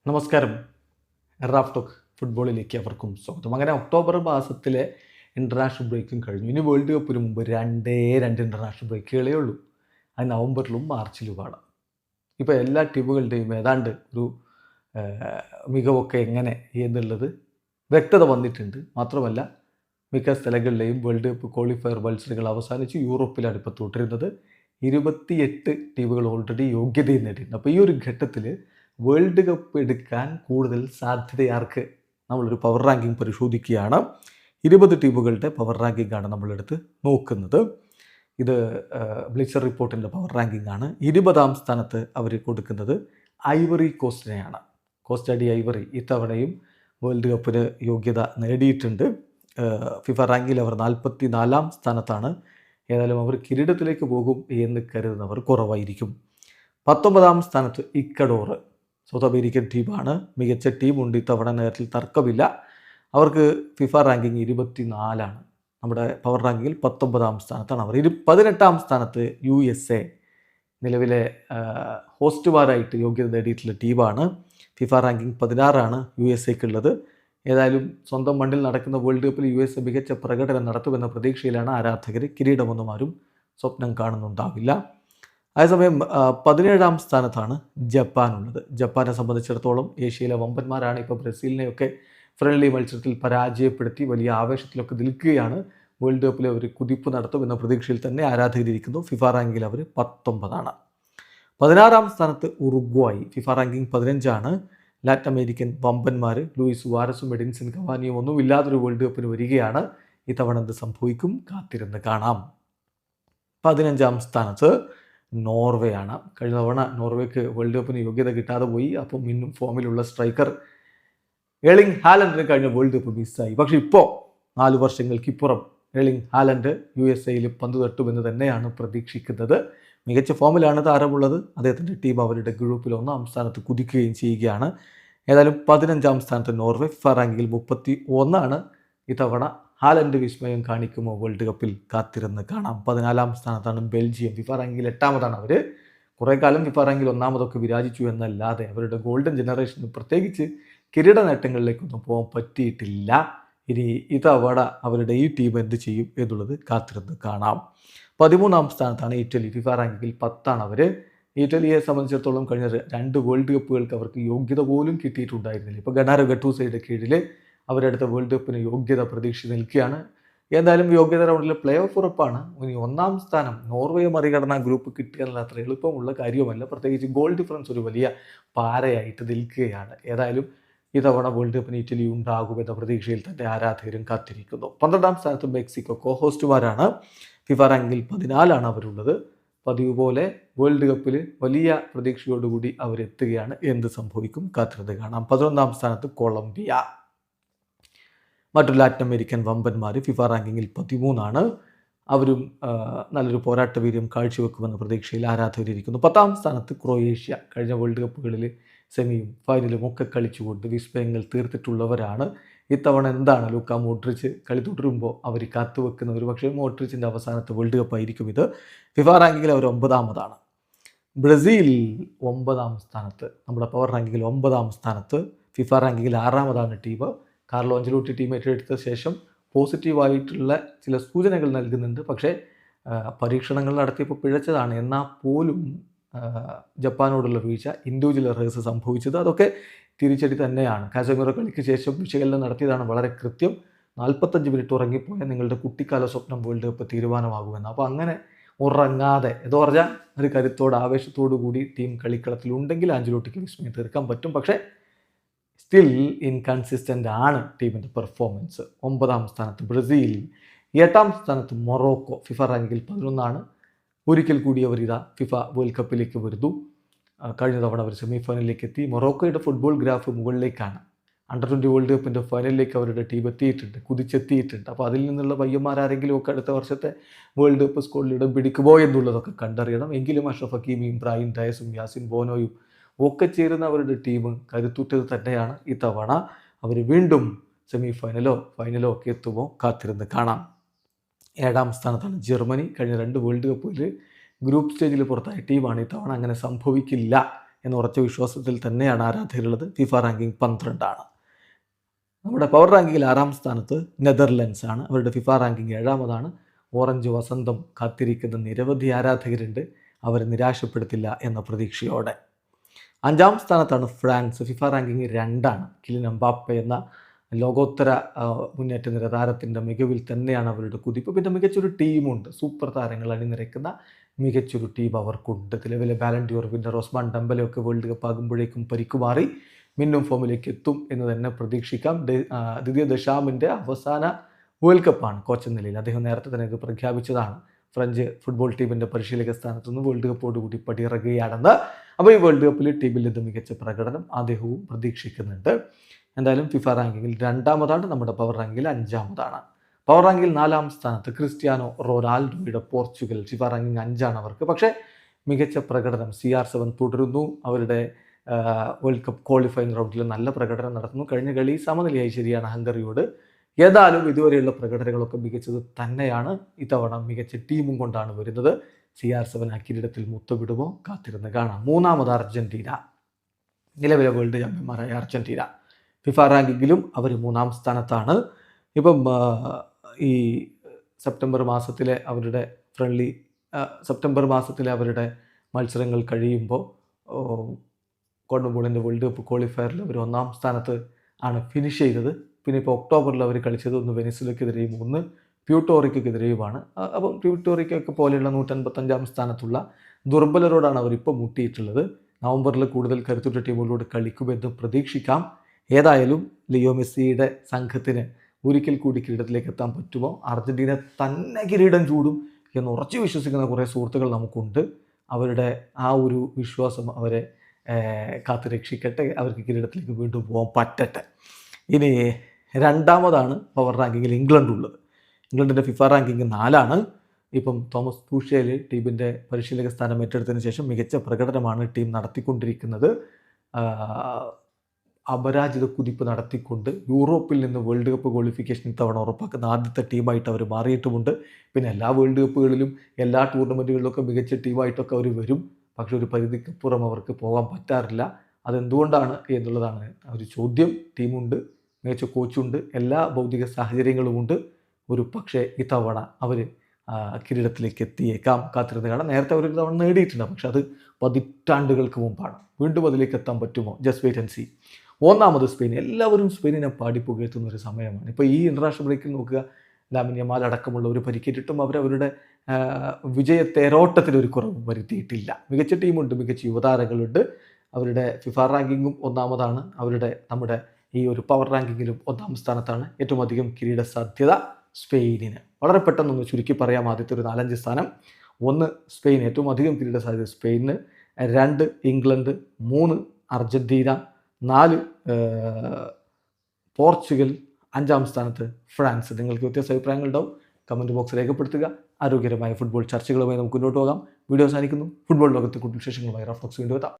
നമസ്കാരം. Raf talk ഫുട്ബോളിലേക്ക് അവർക്കും സ്വാഗതം. അങ്ങനെ ഒക്ടോബർ മാസത്തിലെ ഇൻ്റർനാഷണൽ ബ്രേക്കും കഴിഞ്ഞു. ഇനി വേൾഡ് കപ്പിന് മുമ്പ് രണ്ട് ഇൻ്റർനാഷണൽ ബ്രേക്കുകളേ ഉള്ളൂ. അത് നവംബറിലും മാർച്ചിലുമാണ്. ഇപ്പോൾ എല്ലാ ടീമുകളുടെയും ഏതാണ്ട് ഒരു മികവൊക്കെ എങ്ങനെ എന്നുള്ളത് വ്യക്തത വന്നിട്ടുണ്ട്. മാത്രമല്ല മിക്ക സ്ഥലങ്ങളിലെയും വേൾഡ് കപ്പ് ക്വാളിഫയർ മത്സരങ്ങൾ അവസാനിച്ച് യൂറോപ്പിലാണ് ഇപ്പോൾ തുടരുന്നത്. 28 ടീമുകൾ ഓൾറെഡി യോഗ്യതയും നേടിയിട്ടുണ്ട്. അപ്പോൾ ഈ ഒരു ഘട്ടത്തിൽ വേൾഡ് കപ്പ് എടുക്കാൻ കൂടുതൽ സാധ്യതയാർക്ക്? നമ്മളൊരു പവർ റാങ്കിങ് പരിശോധിക്കുകയാണ്. 20 ടീമുകളുടെ പവർ റാങ്കിങ് ആണ് നമ്മളെടുത്ത് നോക്കുന്നത്. ഇത് ബ്ലിച്ചർ റിപ്പോർട്ടിൻ്റെ പവർ റാങ്കിങ് ആണ്. 20ാം സ്ഥാനത്ത് അവർ കൊടുക്കുന്നത് ഐവറി കോസ്റ്റിനെയാണ്. കോസ്റ്റ ഡി ഐവറി ഇത്തവണയും വേൾഡ് കപ്പിന് യോഗ്യത നേടിയിട്ടുണ്ട്. ഫിഫ റാങ്കിൽ അവർ 44ാം സ്ഥാനത്താണ്. ഏതായാലും അവർ കിരീടത്തിലേക്ക് പോകും എന്ന് കരുതുന്നവർ കുറവായിരിക്കും. 19ാം സ്ഥാനത്ത് ഇക്കഡോർ, സൗത്ത് അമേരിക്കൻ ടീമാണ്. മികച്ച ടീമുണ്ട് ഇത്തവണ, നേരത്തിൽ തർക്കമില്ല. അവർക്ക് ഫിഫ റാങ്കിങ് 24ആണ്. നമ്മുടെ പവർ റാങ്കിങ്ങിൽ 19ാം സ്ഥാനത്താണ് അവർ. 18ാം സ്ഥാനത്ത് USA, നിലവിലെ ഹോസ്റ്റുമാരായിട്ട് യോഗ്യത നേടിയിട്ടുള്ള ടീമാണ്. ഫിഫ റാങ്കിങ് 16ആണ് USAക്കുള്ളത്. ഏതായാലും സ്വന്തം മണ്ണിൽ നടക്കുന്ന വേൾഡ് കപ്പിൽ USA മികച്ച പ്രകടനം നടത്തുമെന്ന പ്രതീക്ഷയിലാണ് ആരാധകർ. കിരീടമൊന്നും ആരും സ്വപ്നം കാണുന്നുണ്ടാവില്ല. അതേസമയം 17ാം സ്ഥാനത്താണ് ജപ്പാനുള്ളത്. ജപ്പാനെ സംബന്ധിച്ചിടത്തോളം ഏഷ്യയിലെ വമ്പന്മാരാണ്. ഇപ്പോൾ ബ്രസീലിനെയൊക്കെ ഫ്രണ്ട്ലി മത്സരത്തിൽ പരാജയപ്പെടുത്തി വലിയ ആവേശത്തിലൊക്കെ നിൽക്കുകയാണ്. വേൾഡ് കപ്പിൽ അവർ കുതിപ്പ് നടത്തുമെന്ന പ്രതീക്ഷയിൽ തന്നെ ആരാധകരിക്കുന്നു. ഫിഫ റാങ്കിങ്ങിൽ അവർ 19ആണ്. 16ാം സ്ഥാനത്ത് ഉറുഗ്വായി. ഫിഫ റാങ്കിങ് 15ആണ്. ലാറ്റിൻ അമേരിക്കൻ വമ്പന്മാർ ലൂയിസ് സുവാരസും എഡിൻസൺ കവാനിയും ഒന്നും ഇല്ലാതൊരു വേൾഡ് കപ്പിന് വരികയാണ്. ഇത്തവണ എന്ത് സംഭവിക്കും? കാത്തിരുന്ന് കാണാം. 15ാം സ്ഥാനത്ത് നോർവേ ആണ്. കഴിഞ്ഞ തവണ നോർവേക്ക് വേൾഡ് കപ്പിന് യോഗ്യത കിട്ടാതെ പോയി. അപ്പം ഇന്നും ഫോമിലുള്ള സ്ട്രൈക്കർ എർലിംഗ് ഹാലൻഡിന് കഴിഞ്ഞ വേൾഡ് കപ്പ് മിസ്സായി. പക്ഷേ ഇപ്പോൾ 4 വർഷങ്ങൾക്കിപ്പുറം എർലിംഗ് ഹാലൻഡ് USA പന്ത് തട്ടുമെന്ന് തന്നെയാണ് പ്രതീക്ഷിക്കുന്നത്. മികച്ച ഫോമിലാണ് താരമുള്ളത്. അദ്ദേഹത്തിൻ്റെ ടീം അവരുടെ ഗ്രൂപ്പിൽ 1ാം സ്ഥാനത്ത് കുതിക്കുകയും ചെയ്യുകയാണ്. ഏതായാലും 15ാം സ്ഥാനത്ത് നോർവേ. ഫിഫ റാങ്കിങ്ങിൽ 31ആണ്. ഇത്തവണ ഹാലൻഡ് വിസ്മയം കാണിക്കുമോ വേൾഡ് കപ്പിൽ? കാത്തിരുന്ന് കാണാം. 14ാം സ്ഥാനത്താണ് ബെൽജിയം. ഫിഫ റാങ്കിങ്ങിൽ 8ാമതാണ് അവർ. കുറേ കാലം ഫിഫ റാങ്കിൽ 1ാമതൊക്കെ വിരാജിച്ചു എന്നല്ലാതെ അവരുടെ ഗോൾഡൻ ജനറേഷന് പ്രത്യേകിച്ച് കിരീട നേട്ടങ്ങളിലേക്കൊന്നും പോകാൻ പറ്റിയിട്ടില്ല. ഇനി ഇതവണ അവരുടെ ഈ ടീം എന്ത് ചെയ്യും എന്നുള്ളത് കാത്തിരുന്ന് കാണാം. 13ാം സ്ഥാനത്താണ് ഇറ്റലി. ഫിഫ റാങ്കിങ്ങിൽ 10ആണ് അവർ. ഇറ്റലിയെ സംബന്ധിച്ചിടത്തോളം കഴിഞ്ഞ 2 വേൾഡ് കപ്പുകൾക്ക് അവർക്ക് യോഗ്യത പോലും കിട്ടിയിട്ടുണ്ടായിരുന്നില്ല. ഇപ്പോൾ ഗനാരോ ഗട്ടൂസയുടെ കീഴിൽ അവരടുത്ത വേൾഡ് കപ്പിന് യോഗ്യത പ്രതീക്ഷിച്ച് നിൽക്കുകയാണ്. എന്തായാലും യോഗ്യത റൗണ്ടിലെ പ്ലേ ഓഫ് ഉറപ്പാണ്. ഇനി 1ാം സ്ഥാനം നോർവേയെ മറികടന്ന ഗ്രൂപ്പ് കിട്ടുക എന്നുള്ള അത്ര എളുപ്പമുള്ള കാര്യമല്ല. പ്രത്യേകിച്ച് ഗോൾ ഡിഫറൻസ് ഒരു വലിയ പാരയായിട്ട് നിൽക്കുകയാണ്. ഏതായാലും ഇത്തവണ വേൾഡ് കപ്പിന് ഇറ്റലി ഉണ്ടാകുമെന്ന പ്രതീക്ഷയിൽ തന്നെ ആരാധകരും കാത്തിരിക്കുന്നു. 12ാം സ്ഥാനത്ത് മെക്സിക്കോ കോ ഹോസ്റ്റുമാരാണ്. ഫിഫ റാങ്കിങ്ങിൽ 14ആണ് അവരുള്ളത്. പതിവ് പോലെ വേൾഡ് കപ്പിൽ വലിയ പ്രതീക്ഷയോടുകൂടി അവരെത്തുകയാണ്. എന്ത് സംഭവിക്കും? കാത്തിരുന്ന് കാണാം. 11ാം സ്ഥാനത്ത് കൊളംബിയ. മറ്റൊരു ലാറ്റിൻ അമേരിക്കൻ വമ്പന്മാർ. ഫിഫ റാങ്കിങ്ങിൽ 13ആണ്. അവരും നല്ലൊരു പോരാട്ട വീര്യം കാഴ്ചവെക്കുമെന്ന പ്രതീക്ഷയിൽ ആരാധകരിക്കുന്നു. 10ാം സ്ഥാനത്ത് ക്രൊയേഷ്യ. കഴിഞ്ഞ വേൾഡ് കപ്പുകളിൽ സെമിയും ഫൈനലും ഒക്കെ കളിച്ചുകൊണ്ട് വിസ്മയങ്ങൾ തീർത്തിട്ടുള്ളവരാണ്. ഇത്തവണ എന്താണ് ലൂക്ക മോഡ്രിച്ച് കളി തുടരുമ്പോൾ അവർ കാത്തുവെക്കുന്ന ഒരു പക്ഷേ മോഡ്രിച്ചിൻ്റെ അവസാനത്തെ വേൾഡ് കപ്പ് ആയിരിക്കും ഇത്. ഫിഫ റാങ്കിങ്ങിൽ അവർ 9ാമതാണ്. ബ്രസീൽ 9ാം സ്ഥാനത്ത്. നമ്മുടെ പവർ റാങ്കിങ്ങിൽ 9ാം സ്ഥാനത്ത്. ഫിഫ റാങ്കിങ്ങിൽ 6ാമതാണ് ടീം. കാർലോ അഞ്ചലോട്ടി ടീം ഏറ്റെടുത്ത ശേഷം പോസിറ്റീവായിട്ടുള്ള ചില സൂചനകൾ നൽകുന്നുണ്ട്. പക്ഷേ പരീക്ഷണങ്ങൾ നടത്തിയപ്പോൾ പിഴച്ചതാണ്. എന്നാൽ പോലും ജപ്പാനോടുള്ള വീഴ്ച, ഇൻഡിവിജ്വൽ എറേഴ്സ് സംഭവിച്ചത്, അതൊക്കെ തിരിച്ചടി തന്നെയാണ്. കാസമിറോ കളിക്ക് ശേഷം വിശകലനം നടത്തിയതാണ് വളരെ കൃത്യം. 45 മിനിറ്റ് ഉറങ്ങിപ്പോയാൽ നിങ്ങളുടെ കുട്ടിക്കാല സ്വപ്നം വേൾഡ് കപ്പ് തീരുമാനമാകുമെന്ന്. അപ്പോൾ അങ്ങനെ ഉറങ്ങാതെ എന്ന് പറഞ്ഞാൽ ഒരു കരുത്തോട് ആവേശത്തോടു കൂടി ടീം കളിക്കളത്തിലുണ്ടെങ്കിൽ ആഞ്ചലോട്ടിക്ക് വിസ്മയം തീർക്കാൻ പറ്റും. പക്ഷേ സ്റ്റിൽ ഇൻകൺസിസ്റ്റൻ്റ് ആണ് ടീമിൻ്റെ പെർഫോമൻസ്. 9ാം സ്ഥാനത്ത് ബ്രസീൽ. 8ാം സ്ഥാനത്ത് മൊറോക്കോ. ഫിഫ റാങ്കിങ്ങിൽ 11ആണ്. ഒരിക്കൽ കൂടി അവർ ഫിഫ വേൾഡ് കപ്പിലേക്ക് വരുന്നു. കഴിഞ്ഞ തവണ അവർ സെമിഫൈനലിലേക്ക് എത്തി. മൊറോക്കോയുടെ ഫുട്ബോൾ ഗ്രാഫ് മുകളിലേക്കാണ്. അണ്ടർ 20 വേൾഡ് കപ്പിൻ്റെ ഫൈനലിലേക്ക് അവരുടെ ടീം എത്തിയിട്ടുണ്ട്, കുതിച്ചെത്തിയിട്ടുണ്ട്. അപ്പോൾ അതിൽ നിന്നുള്ള പയ്യന്മാരാരെങ്കിലും ഒക്കെ അടുത്ത വർഷത്തെ വേൾഡ് കപ്പ് സ്കോഡിൽ ഇടം പിടിക്കുമോ എന്നുള്ളതൊക്കെ കണ്ടറിയണം. എങ്കിലും അഷ്റഫ് ഹക്കീമിയും ബ്രൈൻ ഡയസും യാസിൻ ബോനോയും ഒക്കെ ചേരുന്ന അവരുടെ ടീം കരുത്തുറ്റത് തന്നെയാണ്. ഇത്തവണ അവർ വീണ്ടും ഫൈനലോ ഒക്കെ എത്തുമോ? കാത്തിരുന്ന് കാണാം. 7ാം സ്ഥാനത്താണ് ജർമ്മനി. കഴിഞ്ഞ 2 വേൾഡ് കപ്പിൽ ഗ്രൂപ്പ് സ്റ്റേജിൽ പുറത്തായ ടീമാണ്. ഇത്തവണ അങ്ങനെ സംഭവിക്കില്ല എന്ന ഉറച്ച വിശ്വാസത്തിൽ തന്നെയാണ് ആരാധകരുള്ളത്. ഫിഫ റാങ്കിങ് 12 നമ്മുടെ പവർ റാങ്കിങ്ങിൽ 6 സ്ഥാനത്ത് നെതർലൻഡ്സ് ആണ്. അവരുടെ ഫിഫ റാങ്കിങ് 7. ഓറഞ്ച് വസന്തം കാത്തിരിക്കുന്ന നിരവധി ആരാധകരുണ്ട്. അവരെ നിരാശപ്പെടുത്തില്ല എന്ന പ്രതീക്ഷയോടെ. 5 സ്ഥാനത്താണ് France. FIFA ranking 2. Kylian Mbappe എന്ന ലോകോത്തര മുന്നേറ്റ നിര താരത്തിൻ്റെ മികവിൽ തന്നെയാണ് അവരുടെ കുതിപ്പ്. പിന്നെ മികച്ചൊരു ടീമുണ്ട്. സൂപ്പർ താരങ്ങൾ അണിനിരക്കുന്ന മികച്ചൊരു ടീം അവർക്കുണ്ട്. നിലവിലെ ബാലൻഡിയോർ വിന്നർ ഒസ്മാൻ ഡെമ്പലെയൊക്കെ വേൾഡ് കപ്പ് ആകുമ്പോഴേക്കും പരിക്കുമാറി മിന്നും ഫോമിലേക്ക് എത്തും എന്ന് തന്നെ പ്രതീക്ഷിക്കാം. ദിദിയർ ദശാമിൻ്റെ അവസാന വേൾഡ് കപ്പാണ് കോച്ച് എന്ന നിലയിൽ. അദ്ദേഹം നേരത്തെ തന്നെ ഇത് പ്രഖ്യാപിച്ചതാണ്. ഫ്രഞ്ച് ഫുട്ബോൾ ടീമിൻ്റെ പരിശീലക സ്ഥാനത്ത് നിന്ന് വേൾഡ് കപ്പോടുകൂടി പടിയിറങ്ങുകയാണെന്ന്. അപ്പോൾ ഈ വേൾഡ് കപ്പിൽ ടീമിൽ നിന്ന് മികച്ച പ്രകടനം അദ്ദേഹവും പ്രതീക്ഷിക്കുന്നുണ്ട്. എന്തായാലും ഫിഫ റാങ്കിങ്ങിൽ 2. നമ്മുടെ പവർ റാങ്കിങ്ങിൽ 5. പവർ റാങ്കിങ്ങിൽ 4 സ്ഥാനത്ത് ക്രിസ്ത്യാനോ റൊണാൾഡോയുടെ പോർച്ചുഗൽ. ഫിഫ റാങ്കിങ് 5 അവർക്ക്. പക്ഷേ മികച്ച പ്രകടനം CR7 തുടരുന്നു. അവരുടെ വേൾഡ് കപ്പ് ക്വാളിഫയിങ് റൗണ്ടിൽ നല്ല പ്രകടനം നടത്തുന്നു. കഴിഞ്ഞ കളി സമനിലയായി, ശരിയാണ്, ഹംഗറിയോട്. ഏതായാലും ഇതുവരെയുള്ള പ്രകടനങ്ങളൊക്കെ മികച്ചത് തന്നെയാണ്. ഇത്തവണ മികച്ച ടീമും കൊണ്ടാണ് വരുന്നത്. CR7 ആ കിരീടത്തിൽ മുത്തമിടുമോ? കാത്തിരുന്ന് കാണാം. 3 അർജന്റീന. നിലവിലെ വേൾഡ് ചാമ്പ്യന്മാരായ അർജന്റീന. ഫിഫ റാങ്കിങ്ങിലും അവർ 3 സ്ഥാനത്താണ്. ഇപ്പം ഈ സെപ്റ്റംബർ മാസത്തിലെ അവരുടെ മത്സരങ്ങൾ കഴിയുമ്പോൾ കോൺമബോളിൻ്റെ വേൾഡ് കപ്പ് ക്വാളിഫയറിൽ അവർ 1 സ്ഥാനത്ത് ആണ് ഫിനിഷ് ചെയ്തത്. പിന്നെ ഇപ്പോൾ ഒക്ടോബറിൽ അവർ കളിച്ചത് ഒന്ന് വെനിസുലയ്ക്കെതിരെയും ഒന്ന് പ്യൂട്ടോറിക്കയ്ക്കെതിരെയുമാണ്. അപ്പം പ്യൂട്ടോറിക്കൊക്കെ പോലെയുള്ള 155 സ്ഥാനത്തുള്ള ദുർബലരോടാണ് അവരിപ്പോൾ മുട്ടിയിട്ടുള്ളത്. നവംബറിൽ കൂടുതൽ കരുത്തുറ്റ ടീമുകളോട് കളിക്കുമെന്ന് പ്രതീക്ഷിക്കാം. ഏതായാലും ലിയോ മെസ്സിയുടെ സംഘത്തിന് ഒരിക്കൽ കൂടി കിരീടത്തിലേക്ക് എത്താൻ പറ്റുമോ? അർജന്റീന തന്നെ കിരീടം ചൂടും എന്ന് ഉറച്ചു വിശ്വസിക്കുന്ന കുറേ സുഹൃത്തുക്കൾ നമുക്കുണ്ട്. അവരുടെ ആ ഒരു വിശ്വാസം അവരെ കാത്തു രക്ഷിക്കട്ടെ. അവർക്ക് കിരീടത്തിലേക്ക് വീണ്ടും പോകാൻ പറ്റട്ടെ. ഇനി 2 പവർ റാങ്കിങ്ങിൽ ഇംഗ്ലണ്ട് ഉള്ളത്. ഇംഗ്ലണ്ടിൻ്റെ ഫിഫ റാങ്കിങ് 4. ഇപ്പം തോമസ് ടൂഷേൽ ടീമിൻ്റെ പരിശീലക സ്ഥാനം ഏറ്റെടുത്തതിന് ശേഷം മികച്ച പ്രകടനമാണ് ടീം നടത്തിക്കൊണ്ടിരിക്കുന്നത്. അപരാജിത കുതിപ്പ് നടത്തിക്കൊണ്ട് യൂറോപ്പിൽ നിന്ന് വേൾഡ് കപ്പ് ക്വാളിഫിക്കേഷൻ ഇത്തവണ ഉറപ്പാക്കുന്ന ആദ്യത്തെ ടീമായിട്ട് അവർ മാറിയിട്ടുമുണ്ട്. പിന്നെ എല്ലാ വേൾഡ് കപ്പുകളിലും എല്ലാ ടൂർണമെൻറ്റുകളിലൊക്കെ മികച്ച ടീമായിട്ടൊക്കെ അവർ വരും. പക്ഷെ ഒരു പരിധിക്കപ്പുറം അവർക്ക് പോകാൻ പറ്റാറില്ല. അതെന്തുകൊണ്ടാണ് എന്നുള്ളതാണ് ഒരു ചോദ്യം. ടീമുണ്ട്, മികച്ച കോച്ചുണ്ട്, എല്ലാ ഭൗതിക സാഹചര്യങ്ങളുമുണ്ട്. ഒരു പക്ഷേ ഇത്തവണ അവർ കിരീടത്തിലേക്ക് എത്തിയേക്കാം. കാത്തിരുന്ന് കാണാം. നേരത്തെ അവരൊരു തവണ നേടിയിട്ടുണ്ട്, പക്ഷെ അത് പതിറ്റാണ്ടുകൾക്ക് മുമ്പാണ്. വീണ്ടും അതിലേക്ക് എത്താൻ പറ്റുമോ? Just wait and see. 1 Spain. എല്ലാവരും സ്പെയിനിനെ പാടിപ്പുകയറ്റുന്ന ഒരു സമയമാണ്. ഇപ്പോൾ ഈ ഇൻ്റർനാഷണൽ ബ്രേക്കിൽ നോക്കുക, ലാമിൻ യമാൽ അടക്കമുള്ളവർ പരിക്കേറ്റിട്ടും അവരുടെ വിജയത്തേരോട്ടത്തിലൊരു കുറവും വരുത്തിയിട്ടില്ല. മികച്ച ടീമുണ്ട്, മികച്ച യുവതാരങ്ങളുണ്ട്. അവരുടെ ഫിഫ റാങ്കിങ്ങും 1. നമ്മുടെ ഈ ഒരു പവർ റാങ്കിങ്ങിലും 1 സ്ഥാനത്താണ്. ഏറ്റവും അധികം കിരീട സാധ്യത സ്പെയിനിന്. വളരെ പെട്ടെന്നൊന്ന് ചുരുക്കി പറയാം. ആദ്യത്തെ ഒരു 4-5 സ്ഥാനം. 1 സ്പെയിൻ, ഏറ്റവും അധികം കിരീട സാധ്യത സ്പെയിനിന്. 2 ഇംഗ്ലണ്ട്. 3 അർജന്റീന. 4 പോർച്ചുഗൽ. 5 സ്ഥാനത്ത് ഫ്രാൻസ്. നിങ്ങൾക്ക് വ്യത്യസ്ത അഭിപ്രായങ്ങളുണ്ടാവും. കമൻറ്റ് ബോക്സ് രേഖപ്പെടുത്തുക. ആരോഗ്യകരമായ ഫുട്ബോൾ ചർച്ചകളുമായി നമുക്ക് മുന്നോട്ട് പോകാം. വീഡിയോ അവസാനിക്കുന്നു. ഫുട്ബോൾ ലോകത്തെ കൂടുതൽ വിശേഷങ്ങളുമായി റഫ്ലക്സ് വീണ്ടും എത്താം.